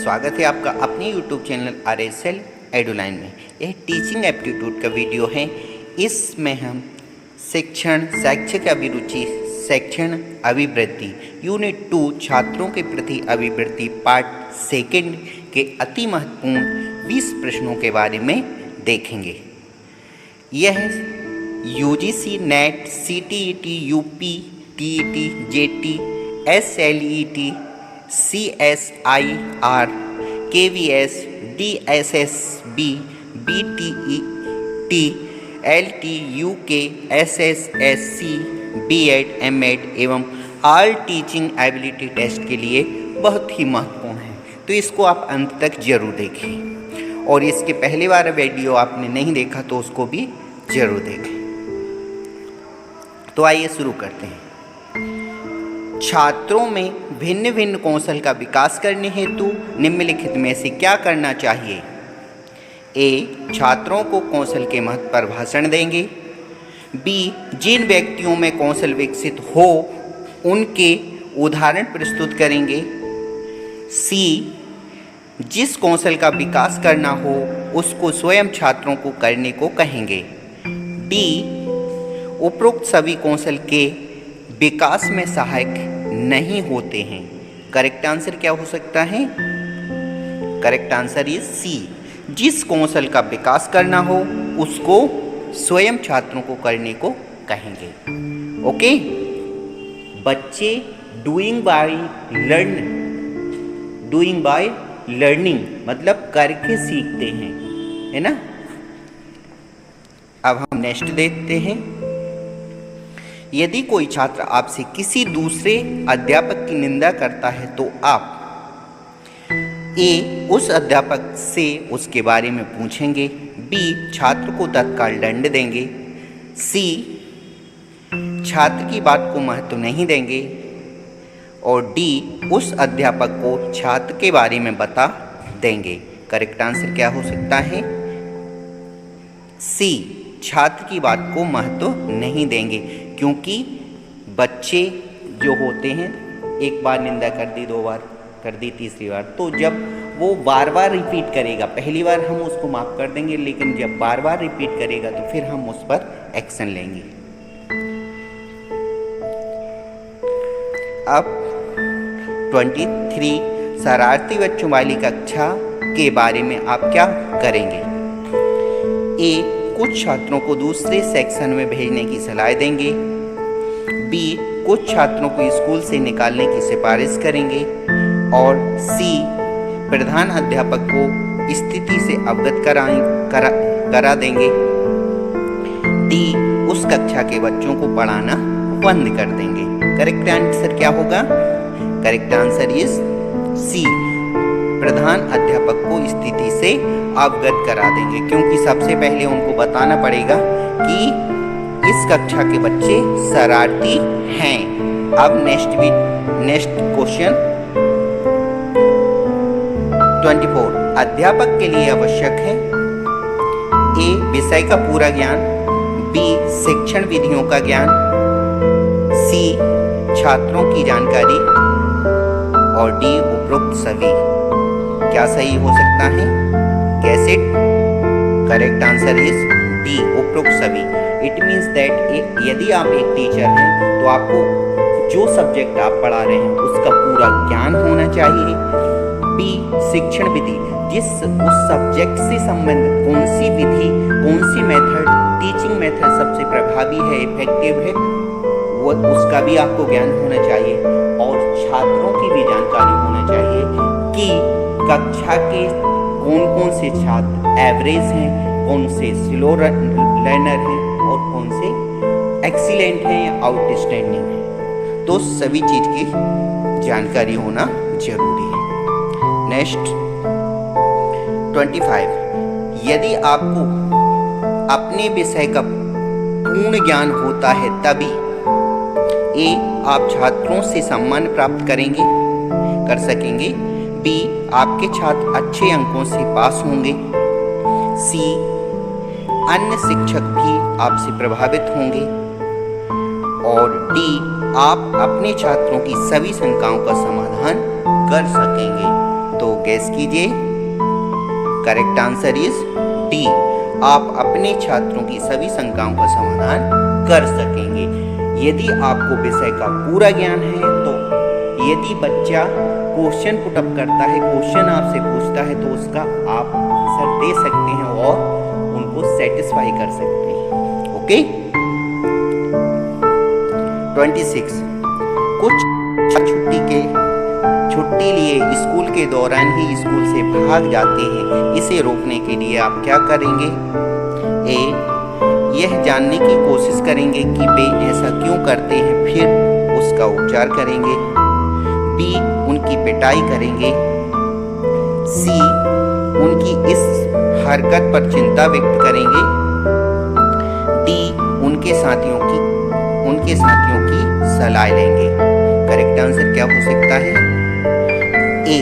स्वागत है आपका अपने YouTube चैनल RSL एडुलाइन में। यह टीचिंग एप्टीट्यूड का वीडियो है। इसमें हम शिक्षण शैक्षिक अभिरुचि शिक्षण अभिवृत्ति यूनिट 2 छात्रों के प्रति अभिवृत्ति पार्ट सेकंड के अति महत्वपूर्ण 20 प्रश्नों के बारे में देखेंगे। यह UGC net CTET UP TET JT SLET CSIR KVS DSSB BTET LT UK SSSC B.Ed M.Ed एवं ऑल टीचिंग एबिलिटी टेस्ट के लिए बहुत ही महत्वपूर्ण है, तो इसको आप अंत तक जरूर देखें। और इसके पहले वाला वीडियो आपने नहीं देखा तो उसको भी जरूर देखें। तो आइए शुरू करते हैं। छात्रों में भिन्न भिन्न कौशल का विकास करने हेतु निम्नलिखित में से क्या करना चाहिए? ए. छात्रों को कौशल के महत्व पर भाषण देंगे। बी. जिन व्यक्तियों में कौशल विकसित हो उनके उदाहरण प्रस्तुत करेंगे। सी. जिस कौशल का विकास करना हो उसको स्वयं छात्रों को करने को कहेंगे। डी. उपरोक्त सभी कौशल के विकास में सहायक नहीं होते हैं। करेक्ट आंसर क्या हो सकता है? Correct answer is C. जिस कौशल का विकास करना हो उसको स्वयं छात्रों को करने को कहेंगे। ओके, बच्चे डूइंग बाय लर्निंग मतलब करके सीखते हैं, है ना। अब हम नेक्स्ट देखते हैं। यदि कोई छात्र आपसे किसी दूसरे अध्यापक की निंदा करता है तो आप ए. उस अध्यापक से उसके बारे में पूछेंगे। बी. छात्र को तत्काल दंड देंगे। सी. छात्र की बात को महत्व नहीं देंगे। और डी. उस अध्यापक को छात्र के बारे में बता देंगे। करेक्ट आंसर क्या हो सकता है? सी. छात्र की बात को महत्व नहीं देंगे, क्योंकि बच्चे जो होते हैं एक बार निंदा कर दी, 2 बार कर दी, तीसरी बार, तो जब वो बार बार रिपीट करेगा, पहली बार हम उसको माफ़ कर देंगे, लेकिन जब बार बार रिपीट करेगा तो फिर हम उस पर एक्शन लेंगे। अब 23 शरारती बच्चों वाली कक्षा के बारे में आप क्या करेंगे? ए. कुछ छात्रों को दूसरे सेक्शन में भेजने की सलाह देंगे। बी. कुछ छात्रों को स्कूल से निकालने की सिफारिश करेंगे। और सी. प्रधान अध्यापक को स्थिति से अवगत करा देंगे। डी. उस कक्षा के बच्चों को पढ़ाना बंद कर देंगे। करेक्ट आंसर क्या होगा? Correct answer is C. प्रधान अध्यापक को स्थिति से अवगत करा देंगे, क्योंकि सबसे पहले उनको बताना पड़ेगा कि इस कक्षा के बच्चे शरारती हैं। अब नेक्स्ट क्वेश्चन 24 अध्यापक के लिए आवश्यक है। ए. विषय का पूरा ज्ञान। बी. शिक्षण विधियों का ज्ञान। सी. छात्रों की जानकारी। और डी. उपरोक्त सभी। क्या सही हो सकता है? Guess it? Correct answer is D. उपरोक्त सभी। इट मीन्स दैट यदि आप एक टीचर हैं तो आपको जो सब्जेक्ट आप पढ़ा रहे हैं उसका पूरा ज्ञान होना चाहिए। बी. शिक्षण विधि, उस सब्जेक्ट से संबंधित कौन सी विधि, कौन सी मेथड, टीचिंग मेथड सबसे प्रभावी है, इफेक्टिव है, वो उसका भी आपको ज्ञान होना चाहिए। और छात्रों की भी जानकारी होना चाहिए कि कक्षा के कौन कौन से छात्र एवरेज हैं, कौन से स्लो लर्नर हैं और कौन से एक्सीलेंट हैं या आउटस्टैंडिंग हैं। तो सभी चीज़ की जानकारी होना जरूरी है। नेक्स्ट 25 यदि आपको अपने विषय का पूर्ण ज्ञान होता है तभी ए. आप छात्रों से सम्मान प्राप्त कर सकेंगे। बी. आपके छात्र अच्छे अंकों से पास होंगे। सी. अन्य शिक्षक भी आपसे प्रभावित होंगे। और डी. आप अपने छात्रों की सभी शंकाओं का समाधान कर सकेंगे। तो गैस कीजिए। Correct answer is D. आप अपने छात्रों की सभी शंकाओं का समाधान कर सकेंगे। यदि आपको विषय का पूरा ज्ञान है तो यदि बच्चा क्वेश्चन पुटअप करता है, क्वेश्चन आपसे पूछता है, तो उसका आप आंसर दे सकते हैं और उनको सेटिस्फाई कर सकते हैं। ओके। 26 कुछ छुट्टी लिए स्कूल के दौरान ही स्कूल से भाग जाते हैं, इसे रोकने के लिए आप क्या करेंगे? ए, यह जानने की कोशिश करेंगे कि वे ऐसा क्यों करते हैं, फिर उसका उपचार करेंगे। बी, उनकी पिटाई करेंगे। सी, उनकी इस हरकत पर चिंता व्यक्त करेंगे। डी, उनके साथियों की सलाह लेंगे। करेक्ट आंसर क्या हो सकता है? ए,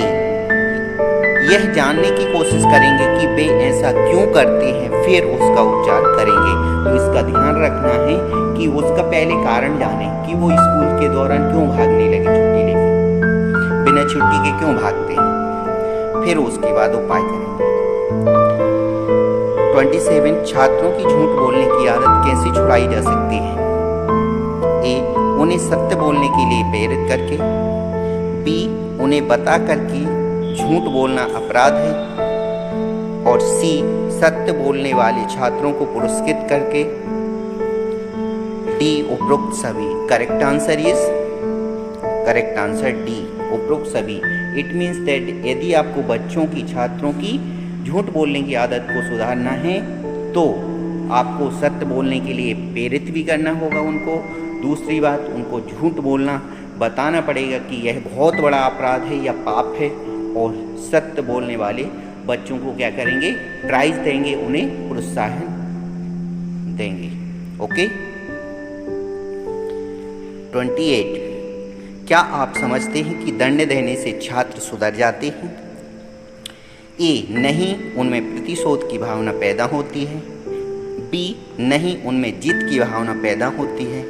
यह जानने की कोशिश करेंगे कि वे ऐसा क्यों करते हैं, फिर उसका उपचार करेंगे। तो इसका ध्यान रखना है कि उसका पहले कारण जाने कि वो स्कूल के दौरान क्यों भागने लगे, छुट्टी लेके बिना छुट्टी के क्यों भागते हैं, फिर उसके बाद उपाय करेंगे। 27 छात्रों की झूठ बोलने की आदत कैसे छुड़ाई जा सकती है? ए, उन्हें सत्य बोलने के लिए प्रेरित करके। बी, उन्हें बता कर कि झूठ बोलना अपराध है। और सी, सत्य बोलने वाले छात्रों को पुरस्कृत करके। डी, उपरोक्त सभी। करेक्ट आंसर डी, उपरोक्त सभी। इट मीन्स दैट यदि आपको बच्चों की, छात्रों की झूठ बोलने की आदत को सुधारना है तो आपको सत्य बोलने के लिए प्रेरित भी करना होगा उनको। दूसरी बात, उनको झूठ बोलना बताना पड़ेगा कि यह बहुत बड़ा अपराध है या पाप है, और सत्य बोलने वाले बच्चों को क्या करेंगे? प्राइज देंगे, उन्हें प्रोत्साहन देंगे। ओके। 28 क्या आप समझते हैं कि दंड देने से छात्र सुधर जाते हैं? ए, नहीं, उनमें प्रतिशोध की भावना पैदा होती है। बी, नहीं, उनमें जीत की भावना पैदा होती है।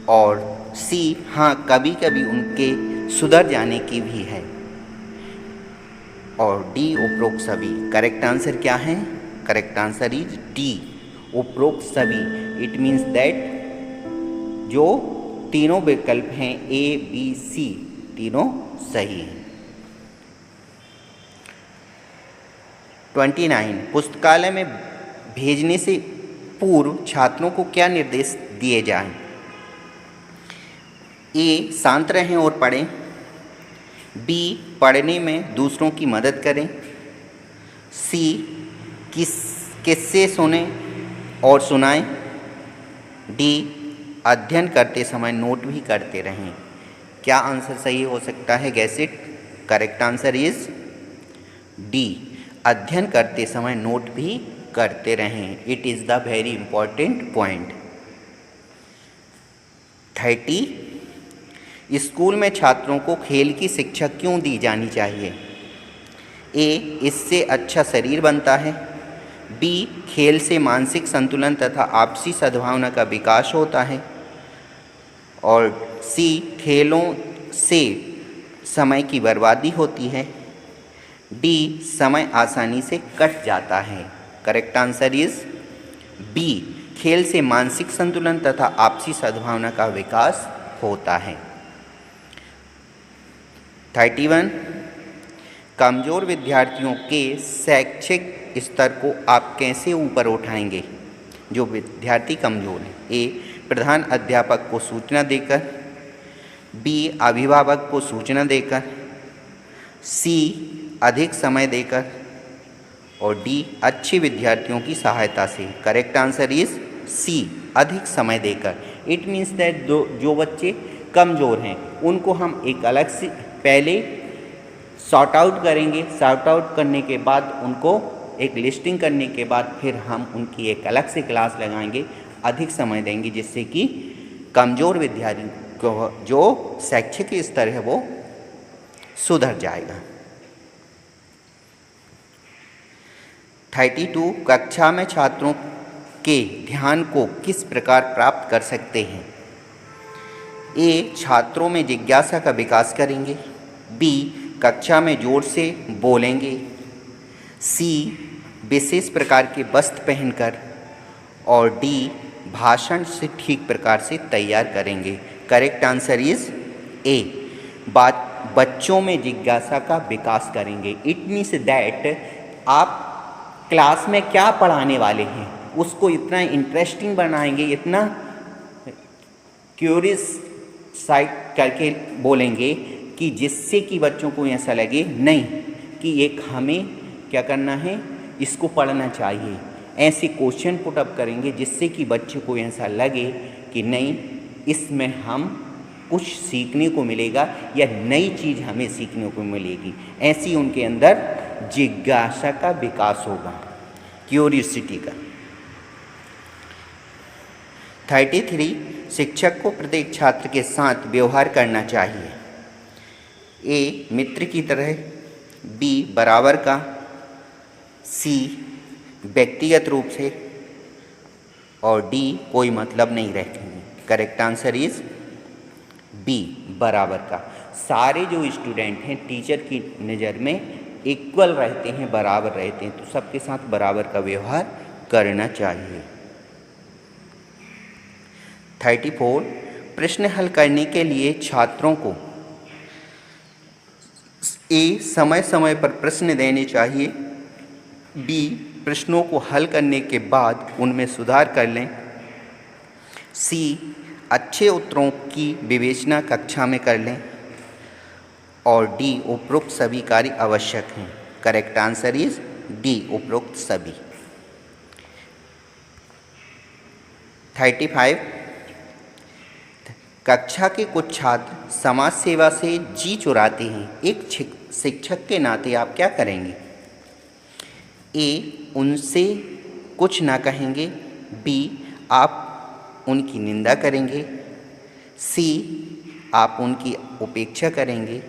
और सी, हाँ, कभी कभी उनके सुधर जाने की भी है। और डी, उपरोक्त सभी। करेक्ट आंसर क्या है? करेक्ट आंसर इज डी, उपरोक्त सभी। इट मीन्स दैट जो तीनों विकल्प हैं ए, बी, सी, तीनों सही हैं। 29 पुस्तकालय में भेजने से पूर्व छात्रों को क्या निर्देश दिए जाएं? ए, शांत रहें और पढ़ें। बी, पढ़ने में दूसरों की मदद करें। सी, किस्से सुनें और सुनाएं। डी, अध्ययन करते समय नोट भी करते रहें। क्या आंसर सही हो सकता है? Gas it. Correct answer is D, अध्ययन करते समय नोट भी करते रहें। It is the very important point. 30 school में छात्रों को खेल की शिक्षा क्यों दी जानी चाहिए? ए, इससे अच्छा शरीर बनता है। बी, खेल से मानसिक संतुलन तथा आपसी सद्भावना का विकास होता है। और सी, खेलों से समय की बर्बादी होती है। डी, समय आसानी से कट जाता है। करेक्ट आंसर इज बी, खेल से मानसिक संतुलन तथा आपसी सद्भावना का विकास होता है। 31 कमज़ोर विद्यार्थियों के शैक्षिक स्तर को आप कैसे ऊपर उठाएंगे? जो विद्यार्थी कमज़ोर हैं। ए, प्रधान अध्यापक को सूचना देकर। बी, अभिभावक को सूचना देकर। सी, अधिक समय देकर। और डी, अच्छे विद्यार्थियों की सहायता से। करेक्ट आंसर इज सी, अधिक समय देकर। इट मीन्स दैट जो बच्चे कमज़ोर हैं उनको हम एक अलग से पहले सॉर्ट आउट करेंगे। सॉर्ट आउट करने के बाद उनको एक लिस्टिंग करने के बाद फिर हम उनकी एक अलग से क्लास लगाएंगे, अधिक समय देंगे, जिससे कि कमज़ोर विद्यार्थी को जो शैक्षिक स्तर है वो सुधर जाएगा। 32 कक्षा में छात्रों के ध्यान को किस प्रकार प्राप्त कर सकते हैं? ए, छात्रों में जिज्ञासा का विकास करेंगे। बी, कक्षा में जोर से बोलेंगे। सी विशेष प्रकार के वस्त्र पहनकर। और डी भाषण से ठीक प्रकार से तैयार करेंगे। Correct answer is a. बच्चों में जिज्ञासा का विकास करेंगे। इट मीन्स दैट आप क्लास में क्या पढ़ाने वाले हैं उसको इतना इंटरेस्टिंग बनाएंगे, इतना क्यूरियस साइड करके बोलेंगे कि जिससे कि बच्चों को ऐसा लगे नहीं कि एक हमें क्या करना है, इसको पढ़ना चाहिए। ऐसे क्वेश्चन पुट अप करेंगे जिससे कि बच्चे को ऐसा लगे कि नहीं, इसमें हम कुछ सीखने को मिलेगा या नई चीज़ हमें सीखने को मिलेगी। ऐसी उनके अंदर जिज्ञासा का विकास होगा, क्यूरियोसिटी का। 33 शिक्षक को प्रत्येक छात्र के साथ व्यवहार करना चाहिए। ए मित्र की तरह, बी बराबर का, सी व्यक्तिगत रूप से, और डी कोई मतलब नहीं रखेंगे। करेक्ट आंसर इज बी बराबर का। सारे जो स्टूडेंट हैं टीचर की नज़र में इक्वल रहते हैं, बराबर रहते हैं, तो सबके साथ बराबर का व्यवहार करना चाहिए। 34 प्रश्न हल करने के लिए छात्रों को ए समय समय पर प्रश्न देने चाहिए, बी प्रश्नों को हल करने के बाद उनमें सुधार कर लें, सी अच्छे उत्तरों की विवेचना कक्षा में कर लें, और डी उपरोक्त सभी कार्य आवश्यक हैं। करेक्ट आंसर इज डी उपरोक्त सभी। 35 कक्षा के कुछ छात्र समाज सेवा से जी चुराते हैं। एक शिक्षक के नाते आप क्या करेंगे? ए उनसे कुछ ना कहेंगे, बी आप उनकी निंदा करेंगे, सी आप उनकी उपेक्षा करेंगे,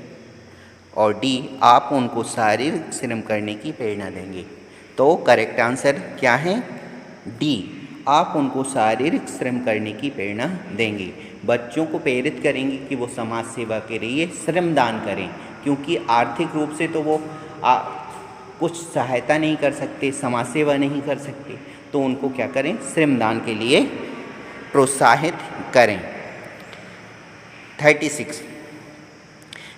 और डी आप उनको शारीरिक श्रम करने की प्रेरणा देंगे। तो करेक्ट आंसर क्या है? डी आप उनको शारीरिक श्रम करने की प्रेरणा देंगे। बच्चों को प्रेरित करेंगे कि वो समाज सेवा के लिए श्रमदान करें, क्योंकि आर्थिक रूप से तो वो कुछ सहायता नहीं कर सकते, समाज सेवा नहीं कर सकते, तो उनको क्या करें? श्रमदान के लिए प्रोत्साहित करें। 36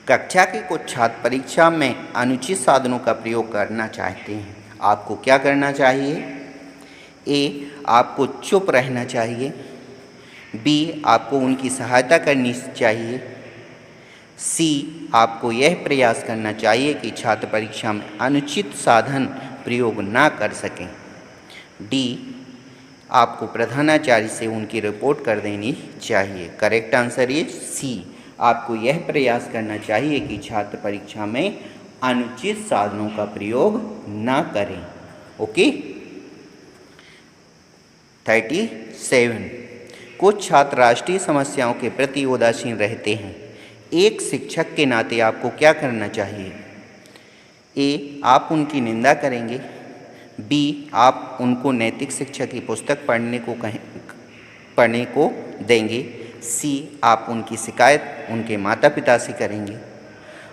कक्षा के कुछ छात्र परीक्षा में अनुचित साधनों का प्रयोग करना चाहते हैं। आपको क्या करना चाहिए? ए आपको चुप रहना चाहिए, बी आपको उनकी सहायता करनी चाहिए, सी आपको यह प्रयास करना चाहिए कि छात्र परीक्षा में अनुचित साधन प्रयोग ना कर सकें, डी आपको प्रधानाचार्य से उनकी रिपोर्ट कर देनी चाहिए। करेक्ट आंसर इज सी आपको यह प्रयास करना चाहिए कि छात्र परीक्षा में अनुचित साधनों का प्रयोग ना करें। ओके। 37 कुछ छात्र राष्ट्रीय समस्याओं के प्रति उदासीन रहते हैं। एक शिक्षक के नाते आपको क्या करना चाहिए? ए आप उनकी निंदा करेंगे, बी आप उनको नैतिक शिक्षा की पुस्तक पढ़ने को देंगे, सी आप उनकी शिकायत उनके माता पिता से करेंगे,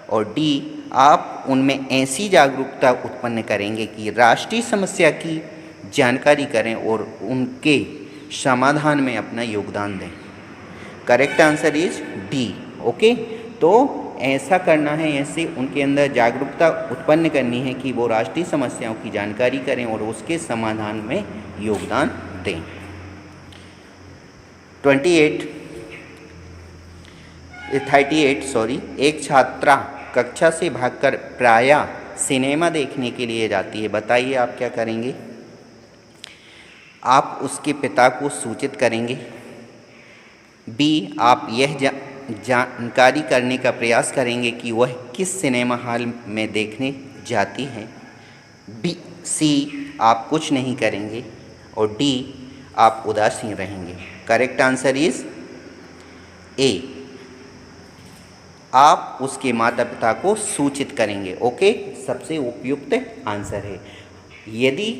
और डी आप उनमें ऐसी जागरूकता उत्पन्न करेंगे कि राष्ट्रीय समस्या की जानकारी करें और उनके समाधान में अपना योगदान दें। Correct answer is D. Okay, तो ऐसा करना है, ऐसे उनके अंदर जागरूकता उत्पन्न करनी है कि वो राष्ट्रीय समस्याओं की जानकारी करें और उसके समाधान में योगदान दें। 38 एक छात्रा कक्षा से भागकर प्रायः सिनेमा देखने के लिए जाती है। बताइए आप क्या करेंगे? आप उसके पिता को सूचित करेंगे, बी आप यह जानकारी करने का प्रयास करेंगे कि वह किस सिनेमा हॉल में देखने जाती है, बी सी आप कुछ नहीं करेंगे, और डी आप उदासीन रहेंगे। करेक्ट आंसर इज ए आप उसके माता पिता को सूचित करेंगे। ओके, सबसे उपयुक्त आंसर है। यदि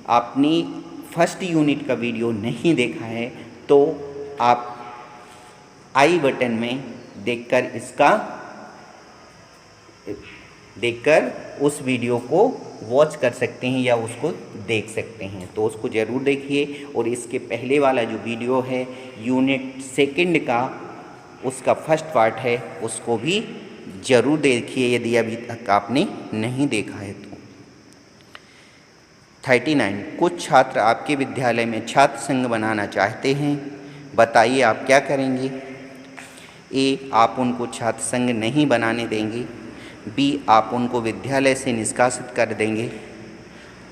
आपने फर्स्ट यूनिट का वीडियो नहीं देखा है तो आप आई बटन में देखकर इसका देखकर उस वीडियो को वॉच कर सकते हैं या उसको देख सकते हैं। तो उसको ज़रूर देखिए। और इसके पहले वाला जो वीडियो है यूनिट सेकंड का, उसका फर्स्ट पार्ट है, उसको भी ज़रूर देखिए यदि अभी तक आपने नहीं देखा है तो। 39 कुछ छात्र आपके विद्यालय में छात्र संघ बनाना चाहते हैं, बताइए आप क्या करेंगे। ए, आप उनको छात्र संघ नहीं बनाने देंगे। बी, आप उनको विद्यालय से निष्कासित कर देंगे।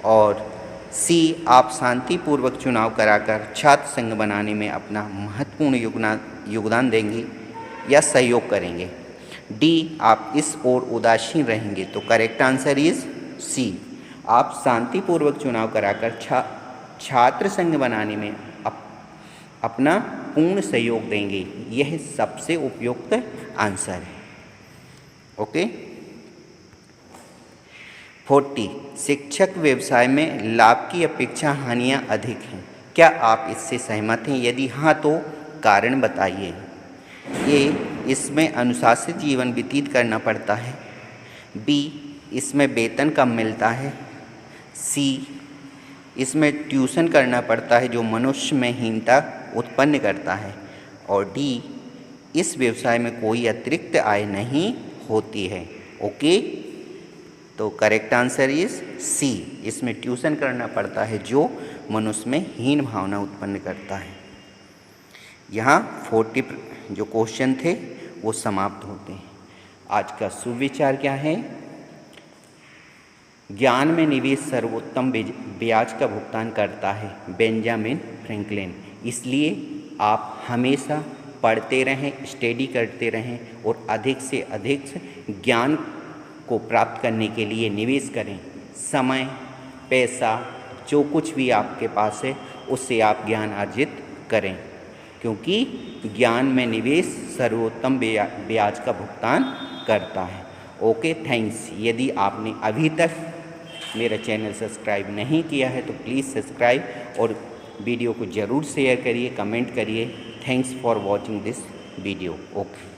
और सी, आप शांतिपूर्वक चुनाव कराकर छात्र संघ बनाने में अपना महत्वपूर्ण योगदान देंगे या सहयोग करेंगे। डी, आप इस ओर उदासीन रहेंगे। तो करेक्ट आंसर इज सी, आप शांतिपूर्वक चुनाव कराकर छात्र संघ बनाने में अपना पूर्ण सहयोग देंगे। यह सबसे उपयुक्त आंसर है। ओके। 40 शिक्षक व्यवसाय में लाभ की अपेक्षा हानियां अधिक हैं, क्या आप इससे सहमत हैं? यदि हाँ तो कारण बताइए। ए, इसमें अनुशासित जीवन व्यतीत करना पड़ता है। बी, इसमें वेतन कम मिलता है। सी, इसमें ट्यूशन करना पड़ता है जो मनुष्य में हीनता उत्पन्न करता है। और डी, इस व्यवसाय में कोई अतिरिक्त आय नहीं होती है। ओके, तो करेक्ट आंसर इज सी, इसमें ट्यूशन करना पड़ता है जो मनुष्य में हीन भावना उत्पन्न करता है। यहाँ 40 जो क्वेश्चन थे वो समाप्त होते हैं। आज का सुविचार क्या है? ज्ञान में निवेश सर्वोत्तम ब्याज का भुगतान करता है, बेंजामिन फ्रैंकलिन। इसलिए आप हमेशा पढ़ते रहें, स्टडी करते रहें और अधिक से अधिक ज्ञान को प्राप्त करने के लिए निवेश करें। समय, पैसा, जो कुछ भी आपके पास है उससे आप ज्ञान अर्जित करें, क्योंकि ज्ञान में निवेश सर्वोत्तम ब्याज का भुगतान करता है। Okay, thanks. यदि आपने अभी तक मेरा चैनल सब्सक्राइब नहीं किया है तो प्लीज़ सब्सक्राइब और वीडियो को ज़रूर शेयर करिए, कमेंट करिए। Thanks for watching this video. Okay.